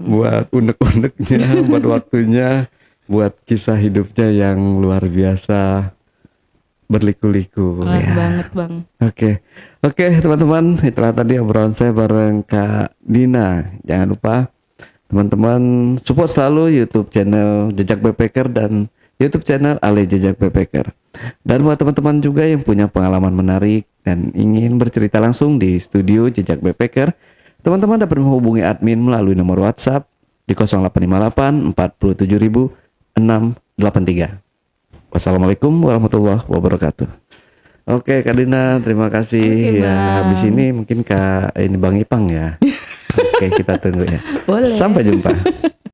buat unek-uneknya, buat waktunya, buat kisah hidupnya yang luar biasa, berliku-liku.
Banget bang.
Oke teman-teman, itulah tadi obrolan saya bareng Kak Dina. Jangan lupa teman-teman support selalu YouTube channel Jejak Backpacker dan YouTube channel Ale Jejak Backpacker. Dan buat teman-teman juga yang punya pengalaman menarik dan ingin bercerita langsung di studio Jejak Backpacker, teman-teman dapat menghubungi admin melalui nomor WhatsApp di 0858 47000 683. Wassalamualaikum warahmatullahi wabarakatuh. Oke Kak Dina, terima kasih. Ya habis ini mungkin Kak ini Bang Ipang ya. Oke, kita tunggu ya.
Boleh.
Sampai jumpa.